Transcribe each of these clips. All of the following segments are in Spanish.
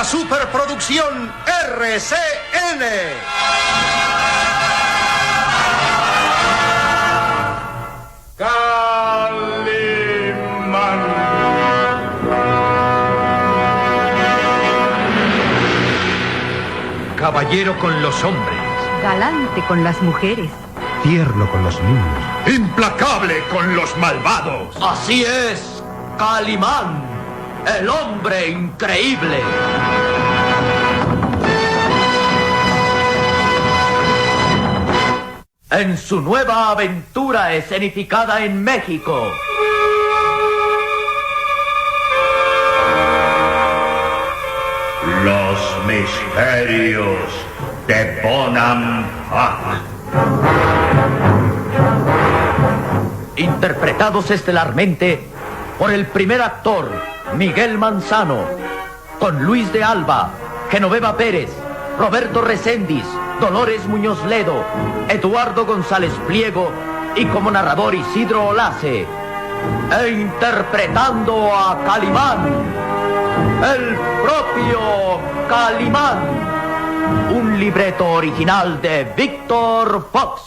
una superproducción RCN. Calimán. Caballero con los hombres. Galante con las mujeres. Tierno con los niños. Implacable con los malvados. Así es, Calimán, el hombre increíble. En su nueva aventura escenificada en México. Los misterios de Bonampak. Interpretados estelarmente por el primer actor, Miguel Manzano, con Luis de Alba, Genoveva Pérez, Roberto Reséndiz, Dolores Muñoz Ledo, Eduardo González Pliego y como narrador Isidro Olace. E interpretando a Calimán, el propio Calimán. Un libreto original de Víctor Fox.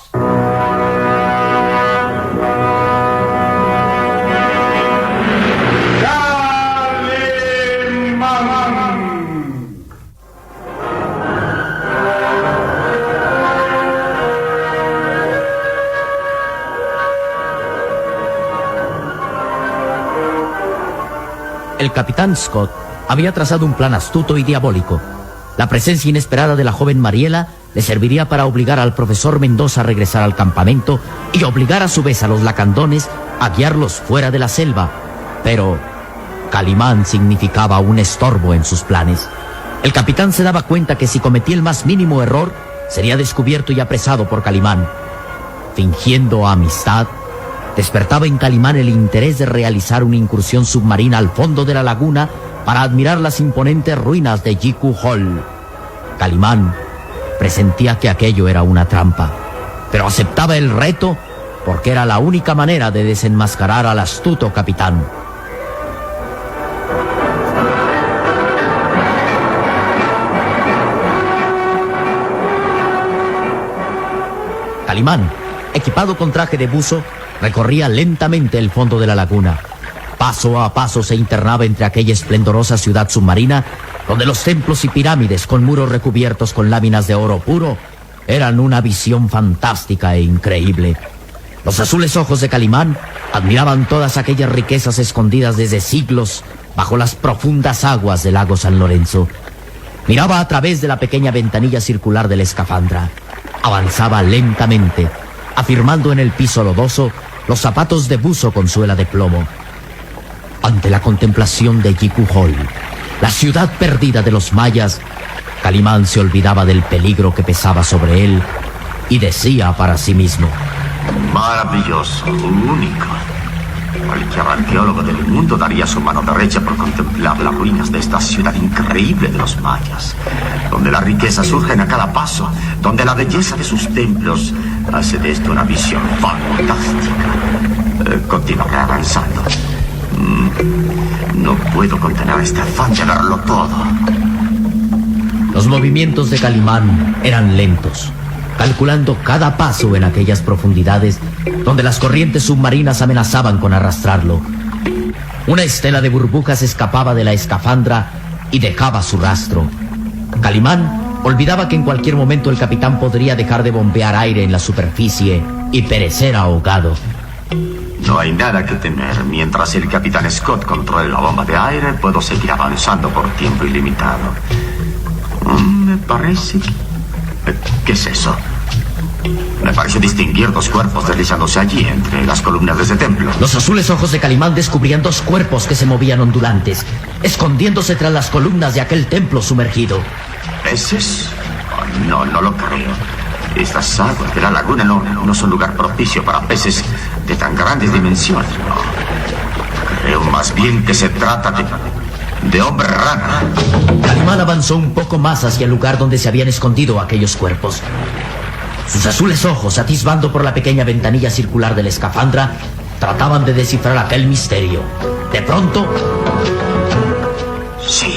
El capitán Scott había trazado un plan astuto y diabólico. La presencia inesperada de la joven Mariela le serviría para obligar al profesor Mendoza a regresar al campamento y obligar a su vez a los lacandones a guiarlos fuera de la selva. Pero Calimán significaba un estorbo en sus planes. El capitán se daba cuenta que si cometía el más mínimo error, sería descubierto y apresado por Calimán. Fingiendo amistad, despertaba en Calimán el interés de realizar una incursión submarina al fondo de la laguna para admirar las imponentes ruinas de Jiku Hall. Calimán presentía que aquello era una trampa, pero aceptaba el reto porque era la única manera de desenmascarar al astuto capitán. Calimán, equipado con traje de buzo, recorría lentamente el fondo de la laguna. Paso a paso se internaba entre aquella esplendorosa ciudad submarina, donde los templos y pirámides con muros recubiertos con láminas de oro puro eran una visión fantástica e increíble. Los azules ojos de Calimán admiraban todas aquellas riquezas escondidas desde siglos bajo las profundas aguas del lago San Lorenzo. Miraba a través de la pequeña ventanilla circular de la escafandra. Avanzaba lentamente, afirmando en el piso lodoso los zapatos de buzo con suela de plomo. Ante la contemplación de Jiku Hall, la ciudad perdida de los mayas, Calimán se olvidaba del peligro que pesaba sobre él y decía para sí mismo: Maravilloso, único. Cualquier arqueólogo del mundo daría su mano derecha por contemplar las ruinas de esta ciudad increíble de los mayas, donde la riqueza surge a cada paso, donde la belleza de sus templos hace de esto una visión fantástica. Continuaré avanzando. No puedo contener este afán de verlo todo. Los movimientos de Calimán eran lentos, calculando cada paso en aquellas profundidades donde las corrientes submarinas amenazaban con arrastrarlo. Una estela de burbujas escapaba de la escafandra y dejaba su rastro. Calimán olvidaba que en cualquier momento el capitán podría dejar de bombear aire en la superficie y perecer ahogado. No hay nada que temer. Mientras el capitán Scott controle la bomba de aire, puedo seguir avanzando por tiempo ilimitado. Me parece... ¿Qué es eso? Me parece distinguir dos cuerpos deslizándose allí, entre las columnas de ese templo. Los azules ojos de Calimán descubrían dos cuerpos que se movían ondulantes, escondiéndose tras las columnas de aquel templo sumergido. ¿Peces? No lo creo. Estas aguas de la laguna no son lugar propicio para peces de tan grandes dimensiones. No. Creo más bien que se trata de hombre rana. Calimán avanzó un poco más hacia el lugar donde se habían escondido aquellos cuerpos. Sus azules ojos, atisbando por la pequeña ventanilla circular de la escafandra, trataban de descifrar aquel misterio. De pronto... Sí,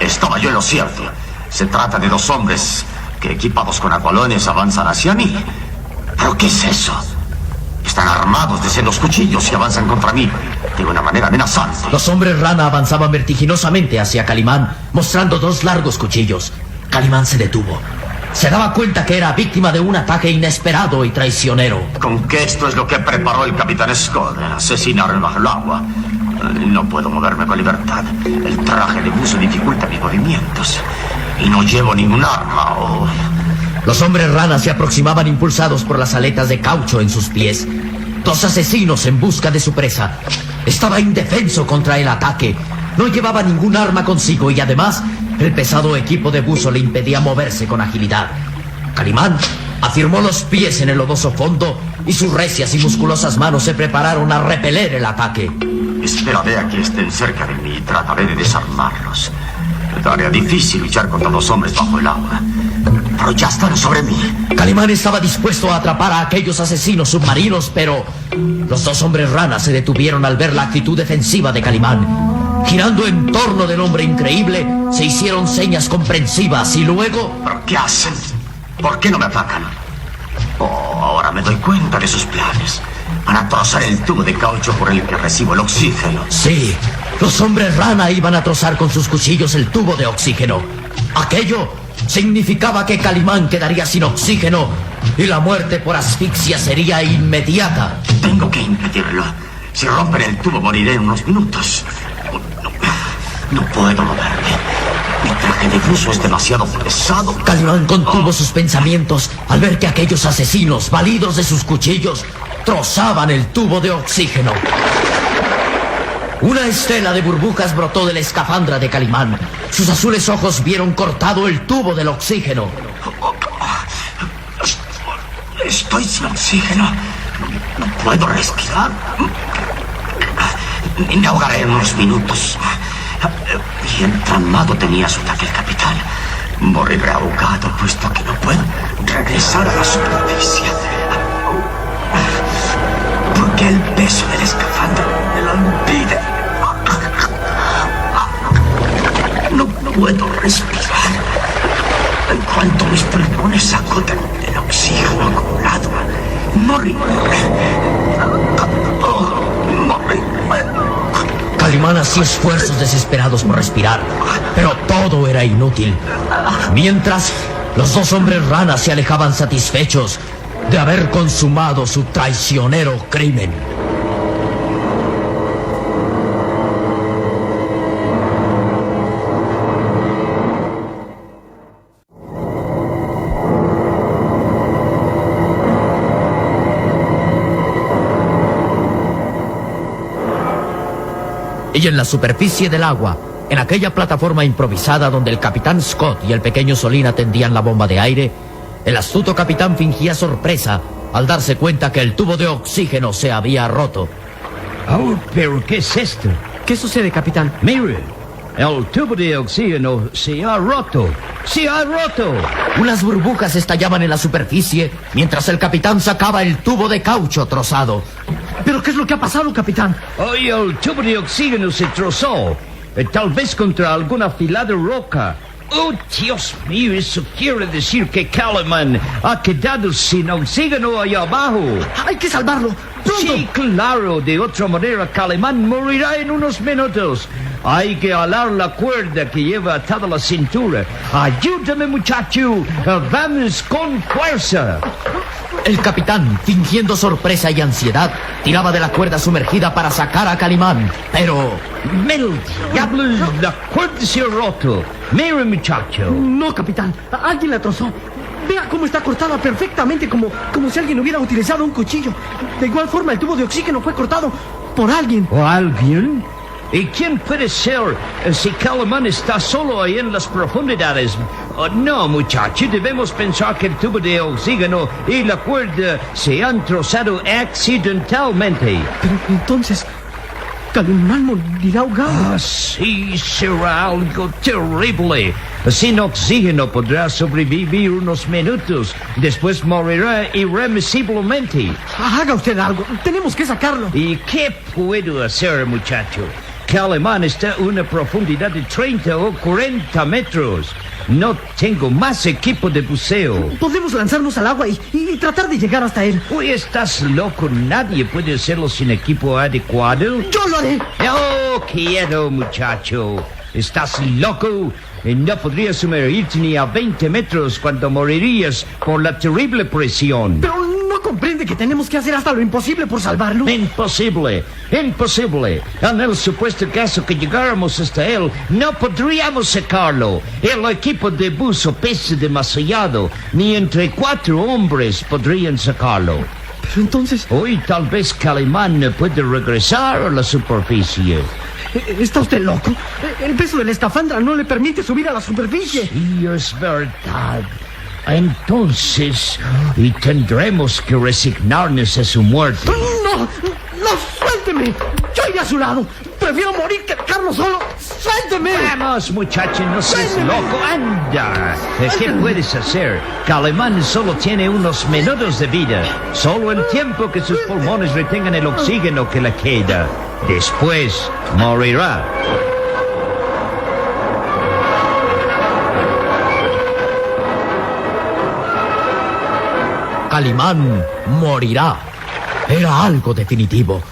Estaba yo en lo cierto. Se trata de dos hombres que, equipados con agualones, avanzan hacia mí. ¿Pero qué es eso? Están armados de sendos cuchillos y avanzan contra mí de una manera amenazante. Los hombres rana avanzaban vertiginosamente hacia Calimán, mostrando dos largos cuchillos. Calimán se detuvo. Se daba cuenta que era víctima de un ataque inesperado y traicionero. Con que esto es lo que preparó el capitán Scott, asesinarme bajo el agua. No puedo moverme con libertad. El traje de buzo dificulta mis movimientos. Y no llevo ningún arma. Los hombres ranas se aproximaban impulsados por las aletas de caucho en sus pies. Dos asesinos en busca de su presa. Estaba indefenso contra el ataque. No llevaba ningún arma consigo y además el pesado equipo de buzo le impedía moverse con agilidad. Calimán afirmó los pies en el lodoso fondo y sus recias y musculosas manos se prepararon a repeler el ataque. Esperaré a que estén cerca de mí y trataré de desarmarlos. Tarea difícil luchar contra dos hombres bajo el agua. Pero ya están sobre mí. Calimán estaba dispuesto a atrapar a aquellos asesinos submarinos, pero los dos hombres ranas se detuvieron al ver la actitud defensiva de Calimán. Girando en torno del hombre increíble, se hicieron señas comprensivas y luego... ¿Pero qué hacen? ¿Por qué no me atacan? Ahora me doy cuenta de sus planes. Van a trozar el tubo de caucho por el que recibo el oxígeno. Sí, los hombres rana iban a trozar con sus cuchillos el tubo de oxígeno. Aquello significaba que Calimán quedaría sin oxígeno y la muerte por asfixia sería inmediata. Tengo que impedirlo. Si rompen el tubo moriré en unos minutos. No puedo moverme. Mi traje de buzo es demasiado pesado. Calimán contuvo sus pensamientos al ver que aquellos asesinos, validos de sus cuchillos, trozaban el tubo de oxígeno. Una estela de burbujas brotó de la escafandra de Calimán. Sus azules ojos vieron cortado el tubo del oxígeno. Estoy sin oxígeno. No puedo respirar. Me ahogaré en unos minutos. Bien tramado tenía su ataque el capitán. Moriré ahogado, puesto que no puedo regresar a la superficie. Porque el peso del escafandra me lo impide. No puedo respirar. En cuanto mis pulmones agotan el oxígeno acumulado, moriré. Calimán hacía esfuerzos desesperados por respirar, pero todo era inútil. Mientras, los dos hombres ranas se alejaban satisfechos de haber consumado su traicionero crimen. Y en la superficie del agua, en aquella plataforma improvisada donde el capitán Scott y el pequeño Solín atendían la bomba de aire, el astuto capitán fingía sorpresa al darse cuenta que el tubo de oxígeno se había roto. Oh, pero ¿qué es esto? ¿Qué sucede, capitán? Mire, el tubo de oxígeno se ha roto. ¡Se ha roto! Unas burbujas estallaban en la superficie mientras el capitán sacaba el tubo de caucho trozado. ¿Pero qué es lo que ha pasado, capitán? Hoy el tubo de oxígeno se trozó. Tal vez contra alguna afilada roca. Oh, Dios mío, eso quiere decir que Calimán ha quedado sin oxígeno allá abajo. ¡Hay que salvarlo! ¡Pronto! Sí, claro. De otra manera, Calimán morirá en unos minutos. Hay que alar la cuerda que lleva atada la cintura. Ayúdame, muchacho. Vamos con fuerza. El capitán, fingiendo sorpresa y ansiedad, tiraba de la cuerda sumergida para sacar a Calimán, pero... ¡Mel diablos! La cuerda se ha roto. Mire, muchacho. No, capitán. Alguien la trozó. Vea cómo está cortada perfectamente, como si alguien hubiera utilizado un cuchillo. De igual forma, el tubo de oxígeno fue cortado por alguien. ¿O alguien? ¿Y quién puede ser si Calimán está solo ahí en las profundidades? No, muchacho, debemos pensar que el tubo de oxígeno y la cuerda se han trozado accidentalmente. Pero entonces, Calimán morirá ahogado. Sí, será algo terrible. Sin oxígeno podrá sobrevivir unos minutos. Después morirá irremisiblemente. Haga usted algo. Tenemos que sacarlo. ¿Y qué puedo hacer, muchacho? Calimán está a una profundidad de 30 o 40 metros. No tengo más equipo de buceo. Podemos lanzarnos al agua y tratar de llegar hasta él. Uy, ¿estás loco? Nadie puede hacerlo sin equipo adecuado. ¡Yo lo haré! Oh, quieto, muchacho. ¿Estás loco? No podrías sumergirte ni a 20 metros cuando morirías por la terrible presión. Pero no comprende que tenemos que hacer hasta lo imposible por salvarlo. Imposible, imposible. En el supuesto caso que llegáramos hasta él, no podríamos sacarlo. El equipo de buzo pesa demasiado. Ni entre 4 hombres podrían sacarlo. Pero entonces... Hoy tal vez Calimán no puede regresar a la superficie. ¿Está usted loco? El peso de la escafandra no le permite subir a la superficie. Sí, es verdad. Entonces, y tendremos que resignarnos a su muerte. ¡No! ¡No! ¡Suélteme! Yo iré a su lado. Prefiero morir que dejarlo solo. ¡Suélteme! Vamos, muchacho, no seas ¡Suélteme! loco. ¡Anda! ¿Qué puedes hacer? Calimán solo tiene unos minutos de vida. Solo el tiempo que sus pulmones retengan el oxígeno que le queda. Después, morirá. Calimán morirá. Era algo definitivo.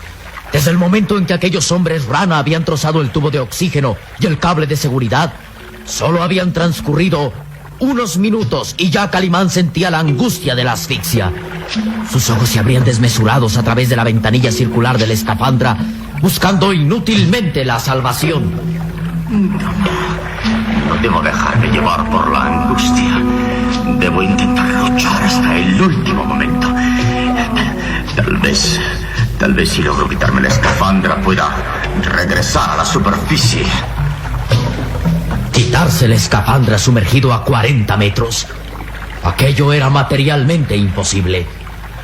Desde el momento en que aquellos hombres rana habían trozado el tubo de oxígeno y el cable de seguridad, solo habían transcurrido unos minutos y ya Calimán sentía la angustia de la asfixia. Sus ojos se abrían desmesurados a través de la ventanilla circular de la escafandra, buscando inútilmente la salvación. No debo dejarme llevar por la angustia. Debo intentar luchar hasta el último momento. Tal vez si logro quitarme la escafandra pueda regresar a la superficie. Quitarse la escafandra sumergido a 40 metros. Aquello era materialmente imposible.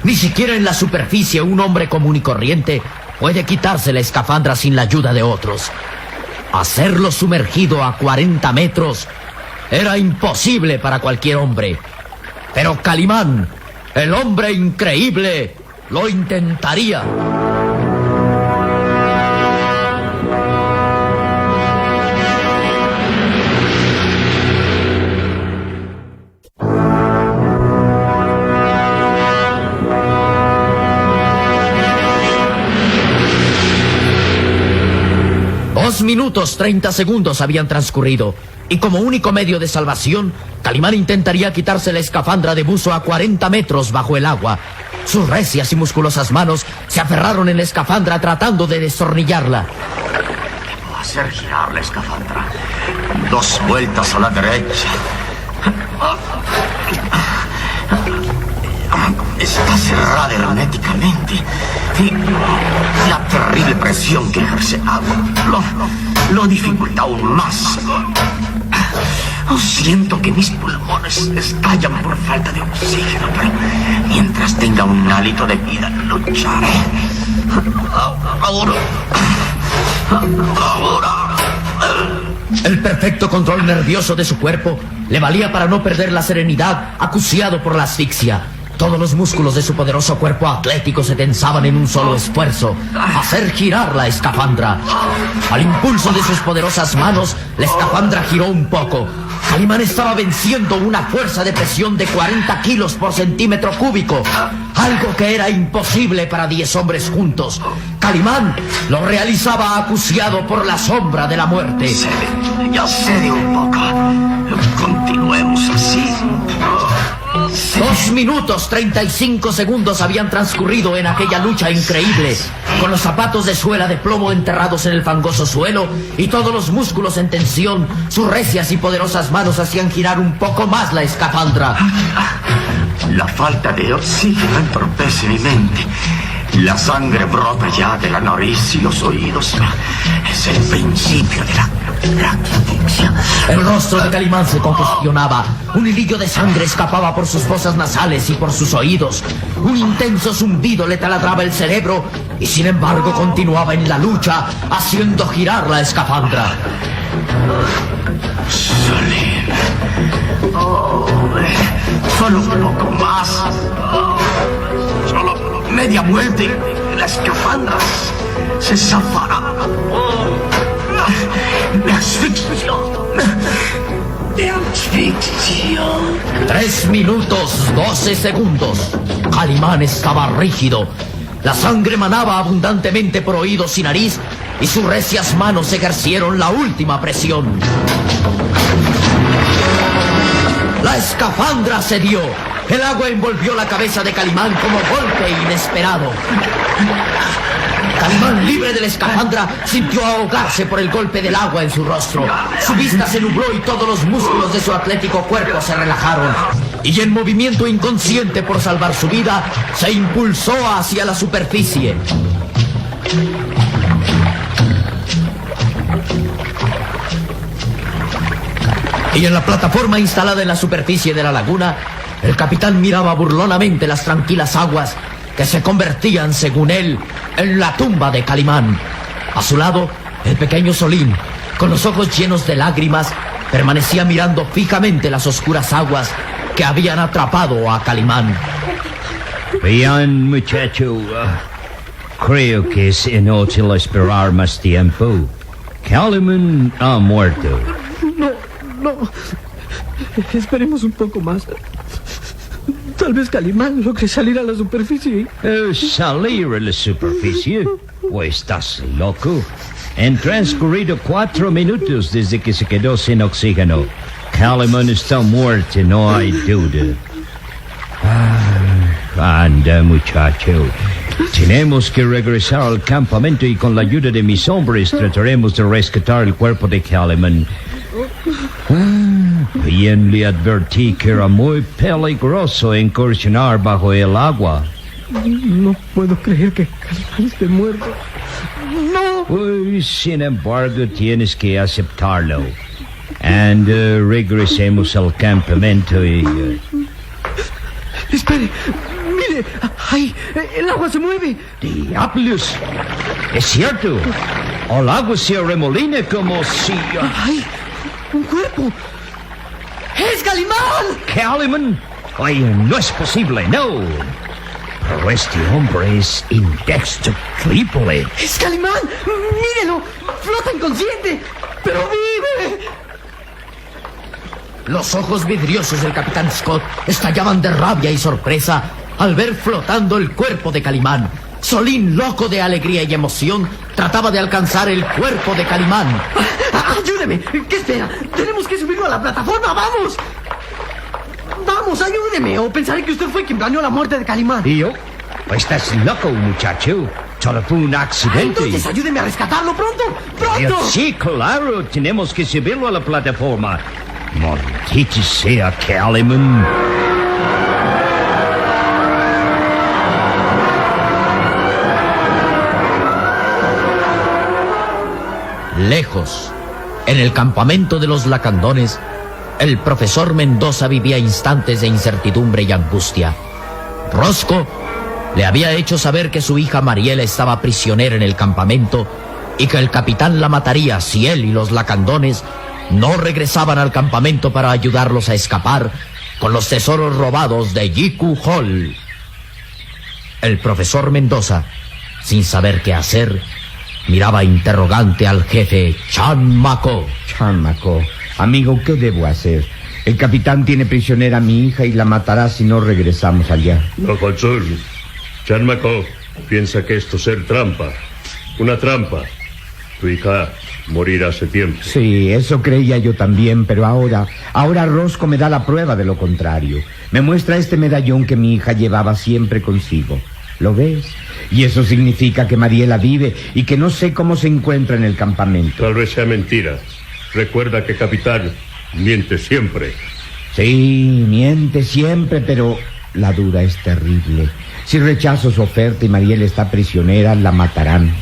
Ni siquiera en la superficie un hombre común y corriente puede quitarse la escafandra sin la ayuda de otros. Hacerlo sumergido a 40 metros era imposible para cualquier hombre. Pero Calimán, el hombre increíble, lo intentaría. Minutos 30 segundos habían transcurrido y como único medio de salvación, Calimán intentaría quitarse la escafandra de buzo a 40 metros bajo el agua. Sus recias y musculosas manos se aferraron en la escafandra tratando de destornillarla. Debo hacer girar la escafandra. 2 vueltas a la derecha. Está cerrada herméticamente. Y la terrible presión que ejerce agua lo dificulta aún más. Siento que mis pulmones estallan por falta de oxígeno, pero mientras tenga un hálito de vida, lucharé. Ahora. El perfecto control nervioso de su cuerpo le valía para no perder la serenidad, acuciado por la asfixia. Todos los músculos de su poderoso cuerpo atlético se tensaban en un solo esfuerzo: hacer girar la escafandra. Al impulso de sus poderosas manos, la escafandra giró un poco. Calimán estaba venciendo una fuerza de presión de 40 kilos por centímetro cúbico, algo que era imposible para 10 hombres juntos. Calimán lo realizaba acuciado por la sombra de la muerte. Ya cede un poco. Continuemos así. 2 minutos 35 segundos habían transcurrido en aquella lucha increíble, con los zapatos de suela de plomo enterrados en el fangoso suelo y todos los músculos en tensión. Sus recias y poderosas manos hacían girar un poco más la escafandra. La falta de oxígeno entorpece mi mente. La sangre brota ya de la nariz y los oídos. Es el principio de la asfixia. El rostro de Calimán se congestionaba. Un hilillo de sangre escapaba por sus fosas nasales y por sus oídos. Un intenso zumbido le taladraba el cerebro y sin embargo continuaba en la lucha, haciendo girar la escafandra. Salim. Solo un poco más. Solo media vuelta y la escafandra se zafará. de asfixio. 3 minutos 12 segundos. Calimán estaba rígido. La sangre manaba abundantemente por oídos y nariz, y sus recias manos ejercieron la última presión. La escafandra cedió. El agua envolvió la cabeza de Calimán como golpe inesperado. Calimán, libre de la escafandra, sintió ahogarse por el golpe del agua en su rostro. Su vista se nubló y todos los músculos de su atlético cuerpo se relajaron. Y en movimiento inconsciente por salvar su vida, se impulsó hacia la superficie. Y en la plataforma instalada en la superficie de la laguna, el capitán miraba burlonamente las tranquilas aguas que se convertían, según él, en la tumba de Calimán. A su lado, el pequeño Solín, con los ojos llenos de lágrimas, permanecía mirando fijamente las oscuras aguas que habían atrapado a Calimán. Bien, muchacho, creo que es inútil esperar más tiempo. Calimán ha muerto. No. Esperemos un poco más. Tal vez Calimán logre salir a la superficie. ¿Salir a la superficie? ¿O estás loco? Han transcurrido 4 minutos desde que se quedó sin oxígeno. Calimán está muerto, no hay duda. Anda, muchacho. Tenemos que regresar al campamento y con la ayuda de mis hombres trataremos de rescatar el cuerpo de Calimán. Bien le advertí que era muy peligroso incursionar bajo el agua. No puedo creer que Calimán esté muerto. ¡No! Pues, sin embargo, tienes que aceptarlo. Anda, regresemos al campamento y... Espere, mire, ahí, el agua se mueve. ¡Diablos! Es cierto. El agua se remolina como si... ¡Ay! ¡Un cuerpo! ¡Es Calimán! ¿Calimán? Ay, no es posible, no. Pero este hombre es indestructible. ¡Es Calimán! ¡Mírelo! ¡Flota inconsciente! ¡Pero vive! Los ojos vidriosos del capitán Scott estallaban de rabia y sorpresa al ver flotando el cuerpo de Calimán. Solín, loco de alegría y emoción, trataba de alcanzar el cuerpo de Calimán. ¡Ayúdeme! ¿Qué espera? ¡Tenemos que subirlo a la plataforma! ¡Vamos! ¡Vamos, ayúdeme! O pensaré que usted fue quien planeó la muerte de Calimán. ¿Y yo? Estás loco, muchacho. Solo fue un accidente. Entonces ayúdeme a rescatarlo pronto. ¡Pronto! Sí, claro. Tenemos que subirlo a la plataforma. Maldito sea Calimán. Lejos, en el campamento de los lacandones, el profesor Mendoza vivía instantes de incertidumbre y angustia. Rosco le había hecho saber que su hija Mariela estaba prisionera en el campamento y que el capitán la mataría si él y los lacandones no regresaban al campamento para ayudarlos a escapar con los tesoros robados de Yiku Hall. El profesor Mendoza, sin saber qué hacer, miraba interrogante al jefe Chan Mako. Chan Mako, amigo, ¿qué debo hacer? El capitán tiene prisionera a mi hija y la matará si no regresamos allá. No, Consul. Chan Mako piensa que esto es trampa. Una trampa. Tu hija morirá hace tiempo. Sí, eso creía yo también, pero ahora Rosco me da la prueba de lo contrario. Me muestra este medallón que mi hija llevaba siempre consigo. ¿Lo ves? Y eso significa que Mariela vive y que no sé cómo se encuentra en el campamento. Tal vez sea mentira. Recuerda que capitán miente siempre. Sí, miente siempre, pero la duda es terrible. Si rechazo su oferta y Mariela está prisionera, la matarán.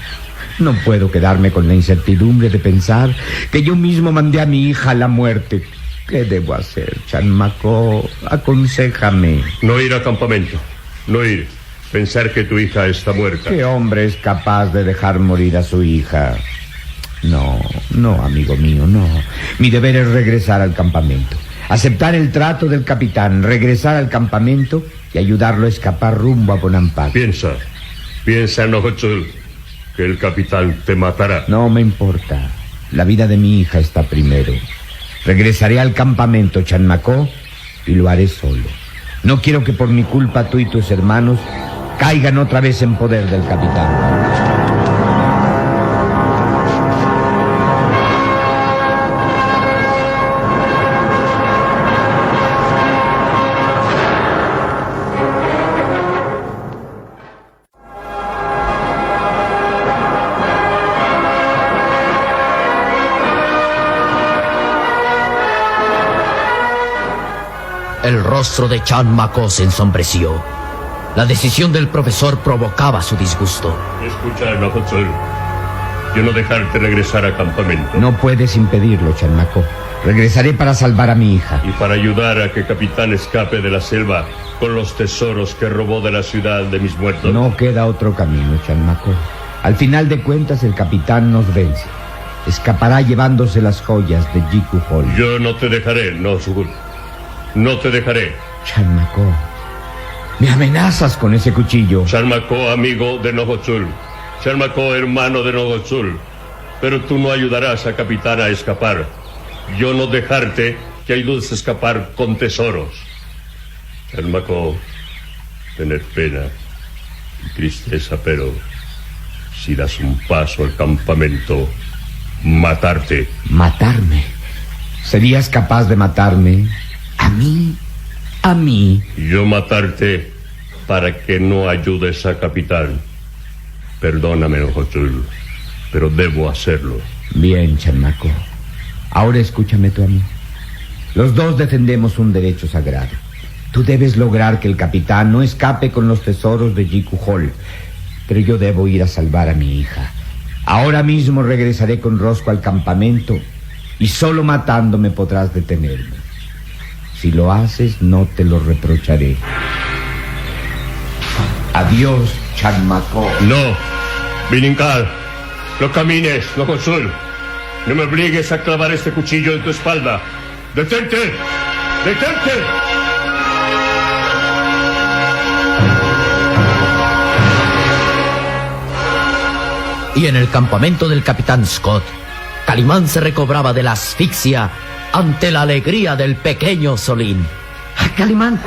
No puedo quedarme con la incertidumbre de pensar que yo mismo mandé a mi hija a la muerte. ¿Qué debo hacer, Chan Mako? Aconséjame. No ir al campamento. No ir. Pensar que tu hija está muerta. ¿Qué hombre es capaz de dejar morir a su hija? No, amigo mío, no. Mi deber es regresar al campamento. Aceptar el trato del capitán, regresar al campamento y ayudarlo a escapar rumbo a Bonampak. Piensa en nosotros que el capitán te matará. No me importa. La vida de mi hija está primero. Regresaré al campamento Chanmacó y lo haré solo. No quiero que por mi culpa tú y tus hermanos caigan otra vez en poder del capitán. El rostro de Chanmacó se ensombreció. La decisión del profesor provocaba su disgusto. Escucha, Nohotzul. Yo no dejarte regresar al campamento. No puedes impedirlo, Chanmacó. Regresaré para salvar a mi hija. Y para ayudar a que Capitán escape de la selva con los tesoros que robó de la ciudad de mis muertos. No queda otro camino, Chanmacó. Al final de cuentas, el capitán nos vence. Escapará llevándose las joyas de Jiku Hall. Yo no te dejaré, Nohotzul. No te dejaré. Chanmacó, me amenazas con ese cuchillo. Chanmacó, amigo de Nohotzul. Chanmacó, hermano de Nohotzul. Pero tú no ayudarás a Capitán a escapar. Yo no dejarte que ayudes a escapar con tesoros. Chanmacó, tener pena y tristeza, pero si das un paso al campamento, matarte. ¿Matarme? ¿Serías capaz de matarme? ¿A mí? ¿A mí? Yo matarte para que no ayudes a Capitán. Perdóname, Nohotzul, pero debo hacerlo. Bien, Chanmacó. Ahora escúchame tú a mí. Los dos defendemos un derecho sagrado. Tú debes lograr que el capitán no escape con los tesoros de Jiku Hall. Pero yo debo ir a salvar a mi hija. Ahora mismo regresaré con Rosco al campamento y solo matándome podrás detenerme. Si lo haces, no te lo reprocharé. Adiós, Chanmacó. No, Bininkal, no camines, Nohotzul. No me obligues a clavar este cuchillo en tu espalda. ¡Detente! ¡Detente! Y en el campamento del capitán Scott, Calimán se recobraba de la asfixia ante la alegría del pequeño Solín. Calimán,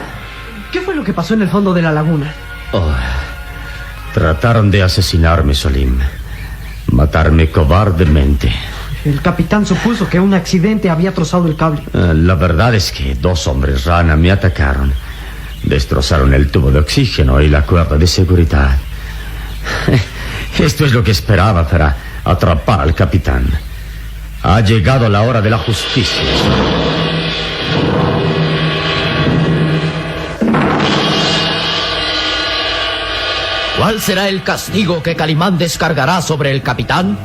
¿qué fue lo que pasó en el fondo de la laguna? Trataron de asesinarme, Solim. Matarme cobardemente. El capitán supuso que un accidente había trozado el cable. La verdad es que 2 hombres rana me atacaron. Destrozaron el tubo de oxígeno y la cuerda de seguridad. Esto es lo que esperaba para atrapar al capitán. Ha llegado la hora de la justicia. ¿Cuál será el castigo que Calimán descargará sobre el capitán?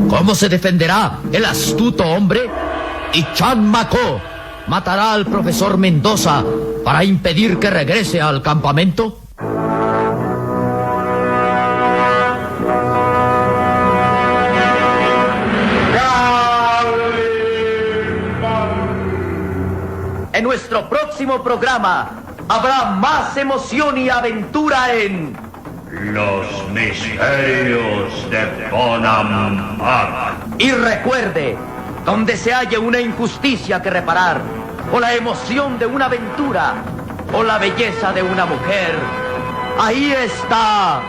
¿Cómo se defenderá el astuto hombre? ¿Y Chanmacó matará al profesor Mendoza para impedir que regrese al campamento? En nuestro próximo programa habrá más emoción y aventura en Los misterios de Bonampak. Y recuerde, donde se haya una injusticia que reparar, o la emoción de una aventura, o la belleza de una mujer, ahí está.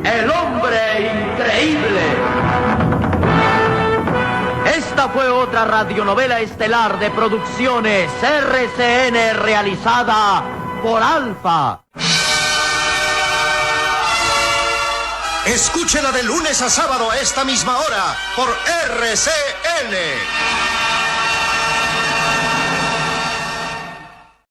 El hombre increíble. Esta fue otra radionovela estelar de Producciones RCN realizada por Alfa. Escúchela de lunes a sábado a esta misma hora por RCN.